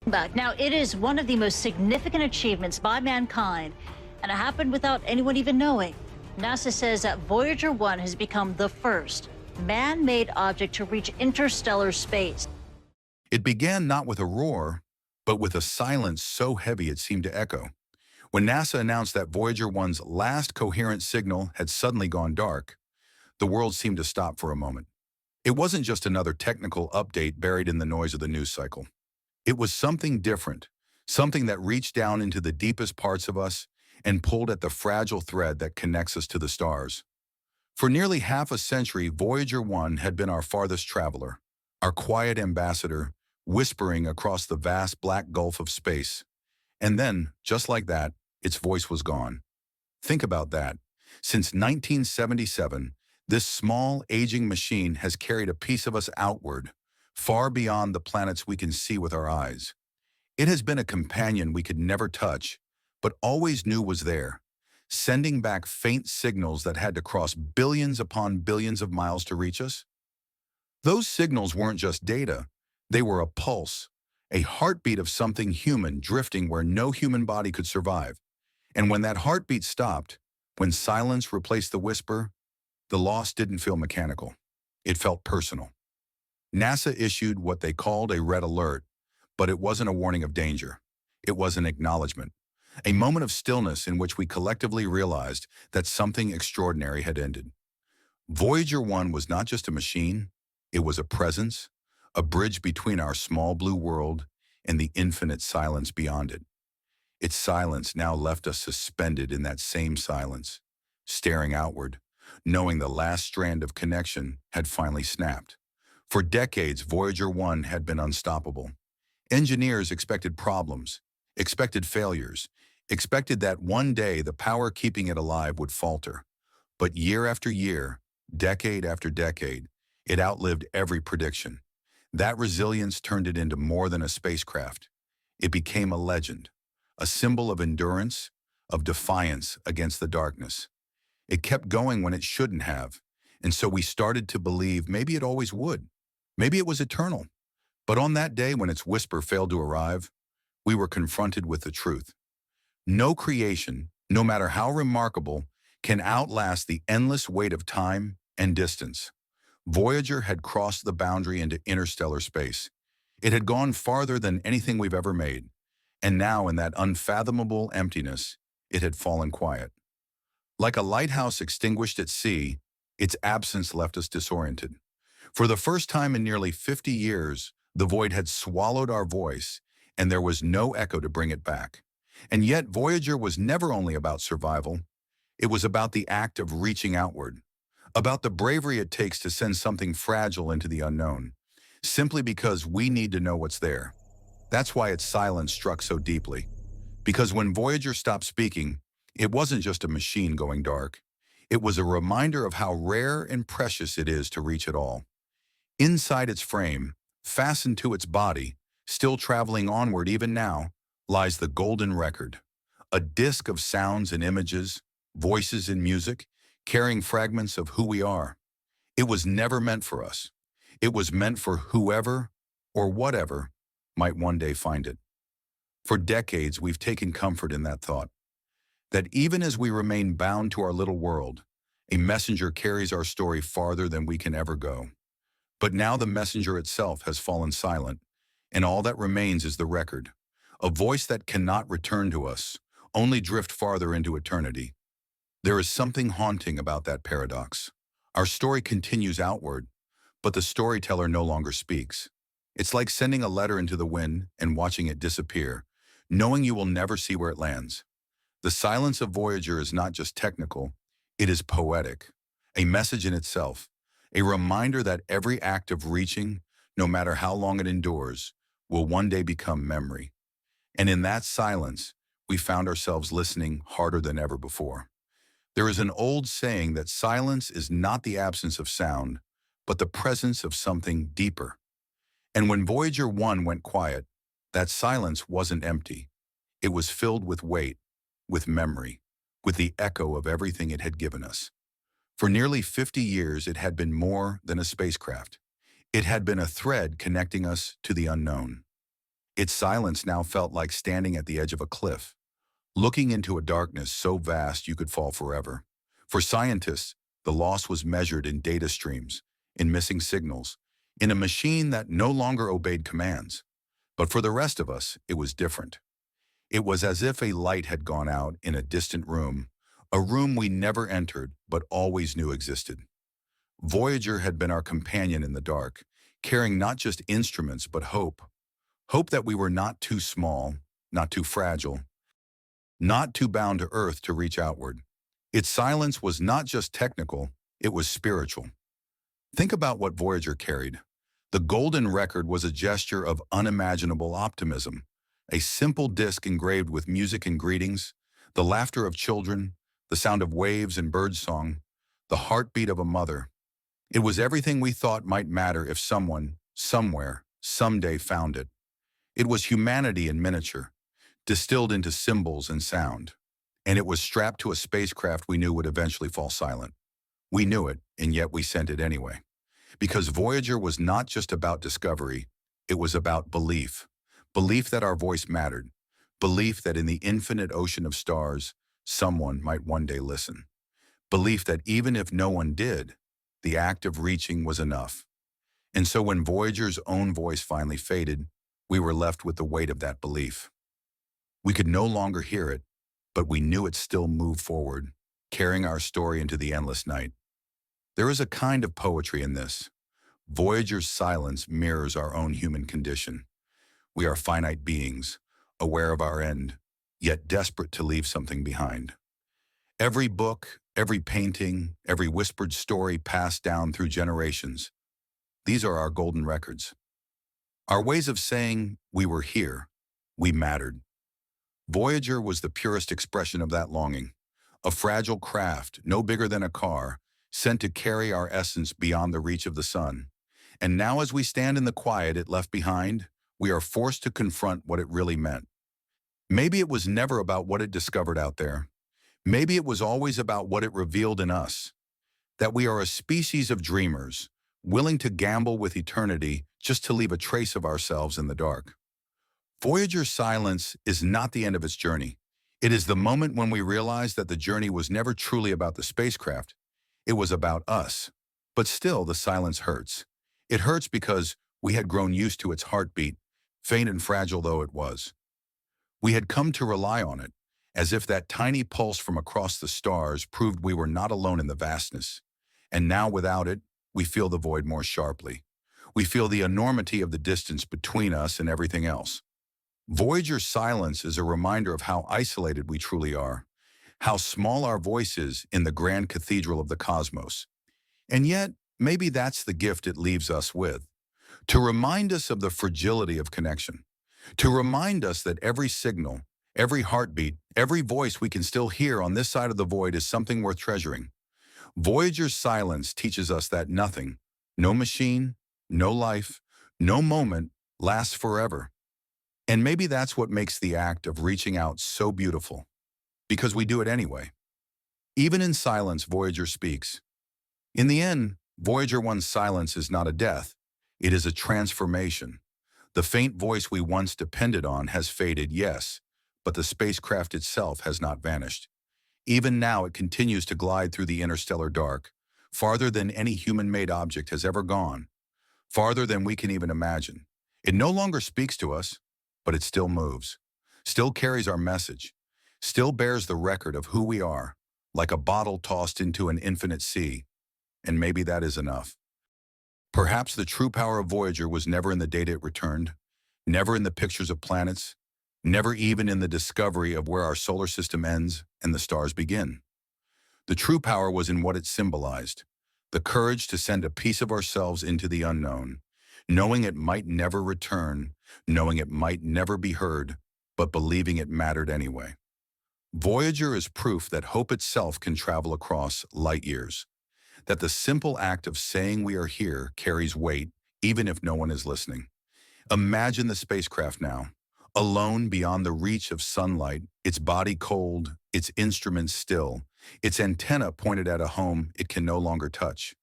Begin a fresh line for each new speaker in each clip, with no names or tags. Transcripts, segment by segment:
Back. Now, it is one of the most significant achievements by mankind, and it happened without anyone even knowing. NASA says that Voyager 1 has become the first man-made object to reach interstellar space.
It began not with a roar, but with a silence so heavy it seemed to echo. When NASA announced that Voyager 1's last coherent signal had suddenly gone dark, the world seemed to stop for a moment. It wasn't just another technical update buried in the noise of the news cycle. It was something different, something that reached down into the deepest parts of us and pulled at the fragile thread that connects us to the stars. For nearly half a century, Voyager 1 had been our farthest traveler, our quiet ambassador, whispering across the vast black gulf of space. And then, just like that, its voice was gone. Think about that. Since 1977, this small, aging machine has carried a piece of us outward, far beyond the planets we can see with our eyes. It has been a companion we could never touch, but always knew was there, sending back faint signals that had to cross billions upon billions of miles to reach us. Those signals weren't just data, they were a pulse, a heartbeat of something human drifting where no human body could survive. And when that heartbeat stopped, when silence replaced the whisper, the loss didn't feel mechanical. It felt personal. NASA issued what they called a red alert, but it wasn't a warning of danger. It was an acknowledgement, a moment of stillness in which we collectively realized that something extraordinary had ended. Voyager 1 was not just a machine, it was a presence, a bridge between our small blue world and the infinite silence beyond it. Its silence now left us suspended in that same silence, staring outward, knowing the last strand of connection had finally snapped. For decades, Voyager 1 had been unstoppable. Engineers expected problems, expected failures, expected that one day the power keeping it alive would falter. But year after year, decade after decade, it outlived every prediction. That resilience turned it into more than a spacecraft. It became a legend, a symbol of endurance, of defiance against the darkness. It kept going when it shouldn't have, and so we started to believe maybe it always would. Maybe it was eternal. But on that day when its whisper failed to arrive, we were confronted with the truth. No creation, no matter how remarkable, can outlast the endless weight of time and distance. Voyager had crossed the boundary into interstellar space. It had gone farther than anything we've ever made. And now, in that unfathomable emptiness, it had fallen quiet. Like a lighthouse extinguished at sea, its absence left us disoriented. For the first time in nearly 50 years, the void had swallowed our voice, and there was no echo to bring it back. And yet, Voyager was never only about survival. It was about the act of reaching outward, about the bravery it takes to send something fragile into the unknown, simply because we need to know what's there. That's why its silence struck so deeply. Because when Voyager stopped speaking, it wasn't just a machine going dark. It was a reminder of how rare and precious it is to reach it all. Inside its frame, fastened to its body, still traveling onward even now, lies the golden record, a disk of sounds and images, voices and music, carrying fragments of who we are. It was never meant for us. It was meant for whoever or whatever might one day find it. For decades, we've taken comfort in that thought, that even as we remain bound to our little world, a messenger carries our story farther than we can ever go. But now the messenger itself has fallen silent, and all that remains is the record, a voice that cannot return to us, only drift farther into eternity. There is something haunting about that paradox. Our story continues outward, but the storyteller no longer speaks. It's like sending a letter into the wind and watching it disappear, knowing you will never see where it lands. The silence of Voyager is not just technical, it is poetic, a message in itself, a reminder that every act of reaching, no matter how long it endures, will one day become memory. And in that silence, we found ourselves listening harder than ever before. There is an old saying that silence is not the absence of sound, but the presence of something deeper. And when Voyager 1 went quiet, that silence wasn't empty. It was filled with weight, with memory, with the echo of everything it had given us. For nearly 50 years, it had been more than a spacecraft. It had been a thread connecting us to the unknown. Its silence now felt like standing at the edge of a cliff, looking into a darkness so vast you could fall forever. For scientists, the loss was measured in data streams, in missing signals, in a machine that no longer obeyed commands. But for the rest of us, it was different. It was as if a light had gone out in a distant room, a room we never entered but always knew existed. Voyager had been our companion in the dark, carrying not just instruments but hope. Hope that we were not too small, not too fragile, not too bound to Earth to reach outward. Its silence was not just technical, it was spiritual. Think about what Voyager carried. The golden record was a gesture of unimaginable optimism, a simple disc engraved with music and greetings, the laughter of children, the sound of waves and birdsong, the heartbeat of a mother. It was everything we thought might matter if someone, somewhere, someday found it. It was humanity in miniature, distilled into symbols and sound. And it was strapped to a spacecraft we knew would eventually fall silent. We knew it, and yet we sent it anyway. Because Voyager was not just about discovery, it was about belief. Belief that our voice mattered. Belief that in the infinite ocean of stars, someone might one day listen. Belief that even if no one did, the act of reaching was enough. And so when Voyager's own voice finally faded, we were left with the weight of that belief. We could no longer hear it, but we knew it still moved forward, carrying our story into the endless night. There is a kind of poetry in this. Voyager's silence mirrors our own human condition. We are finite beings, aware of our end, yet desperate to leave something behind. Every book, every painting, every whispered story passed down through generations. These are our golden records. Our ways of saying we were here, we mattered. Voyager was the purest expression of that longing. A fragile craft, no bigger than a car, sent to carry our essence beyond the reach of the sun. And now as we stand in the quiet it left behind, we are forced to confront what it really meant. Maybe it was never about what it discovered out there. Maybe it was always about what it revealed in us. That we are a species of dreamers, willing to gamble with eternity just to leave a trace of ourselves in the dark. Voyager's silence is not the end of its journey. It is the moment when we realize that the journey was never truly about the spacecraft. It was about us. But still, the silence hurts. It hurts because we had grown used to its heartbeat, faint and fragile though it was. We had come to rely on it, as if that tiny pulse from across the stars proved we were not alone in the vastness. And now without it, we feel the void more sharply. We feel the enormity of the distance between us and everything else. Voyager's silence is a reminder of how isolated we truly are, how small our voice is in the grand cathedral of the cosmos. And yet, maybe that's the gift it leaves us with, to remind us of the fragility of connection, to remind us that every signal, every heartbeat, every voice we can still hear on this side of the void is something worth treasuring. Voyager's silence teaches us that nothing, no machine, no life, no moment lasts forever. And maybe that's what makes the act of reaching out so beautiful, because we do it anyway. Even in silence, Voyager speaks. In the end, Voyager 1's silence is not a death, it is a transformation. The faint voice we once depended on has faded, yes, but the spacecraft itself has not vanished. Even now it continues to glide through the interstellar dark, farther than any human-made object has ever gone, farther than we can even imagine. It no longer speaks to us, but it still moves, still carries our message, still bears the record of who we are, like a bottle tossed into an infinite sea. And maybe that is enough. Perhaps the true power of Voyager was never in the data it returned, never in the pictures of planets, never even in the discovery of where our solar system ends and the stars begin. The true power was in what it symbolized, the courage to send a piece of ourselves into the unknown, knowing it might never return, knowing it might never be heard, but believing it mattered anyway. Voyager is proof that hope itself can travel across light years, that the simple act of saying we are here carries weight, even if no one is listening. Imagine the spacecraft now, alone beyond the reach of sunlight, its body cold, its instruments still, its antenna pointed at a home it can no longer touch.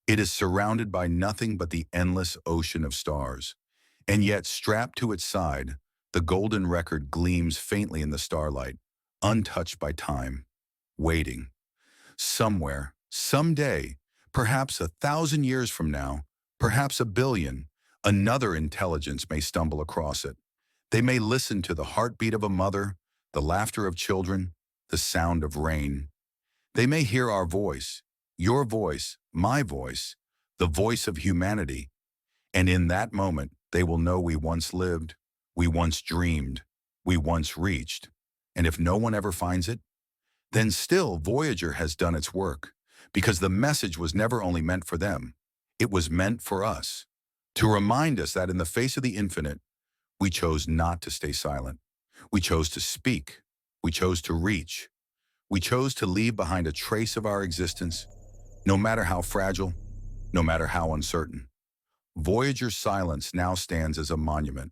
It is surrounded by nothing but the endless ocean of stars. And yet, strapped to its side, the golden record gleams faintly in the starlight, untouched by time, waiting. Somewhere, someday, perhaps 1,000 years from now, perhaps 1 billion, another intelligence may stumble across it. They may listen to the heartbeat of a mother, the laughter of children, the sound of rain. They may hear our voice, your voice, my voice, the voice of humanity. And in that moment, they will know we once lived, we once dreamed, we once reached. And if no one ever finds it, then still Voyager has done its work, because the message was never only meant for them, it was meant for us, to remind us that in the face of the infinite, we chose not to stay silent. We chose to speak. We chose to reach. We chose to leave behind a trace of our existence, no matter how fragile, no matter how uncertain. Voyager's silence now stands as a monument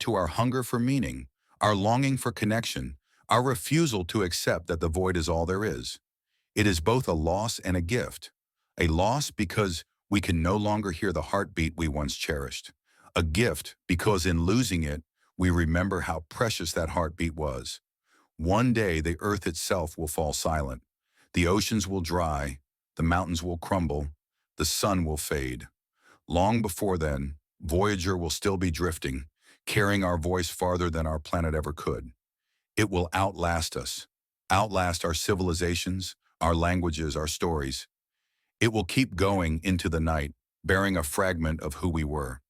to our hunger for meaning, our longing for connection, our refusal to accept that the void is all there is. It is both a loss and a gift. A loss because we can no longer hear the heartbeat we once cherished. A gift because in losing it, we remember how precious that heartbeat was. One day, the earth itself will fall silent. The oceans will dry, the mountains will crumble, the sun will fade. Long before then, Voyager will still be drifting, carrying our voice farther than our planet ever could. It will outlast us, outlast our civilizations, our languages, our stories. It will keep going into the night, bearing a fragment of who we were.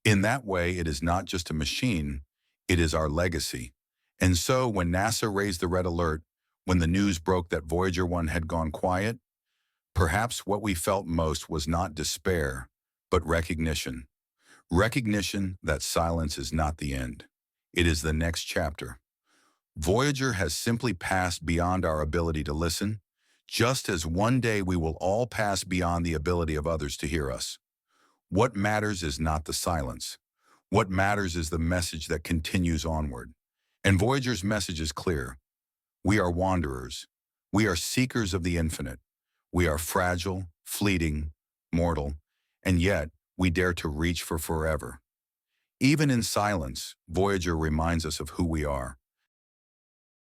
In that way, it is not just a machine, it is our legacy. And so, when NASA raised the red alert, when the news broke that Voyager 1 had gone quiet, perhaps what we felt most was not despair, but recognition. Recognition that silence is not the end. It is the next chapter. Voyager has simply passed beyond our ability to listen, just as one day we will all pass beyond the ability of others to hear us. What matters is not the silence. What matters is the message that continues onward. And Voyager's message is clear. We are wanderers. We are seekers of the infinite. We are fragile, fleeting, mortal, and yet we dare to reach for forever. Even in silence, Voyager reminds us of who we are.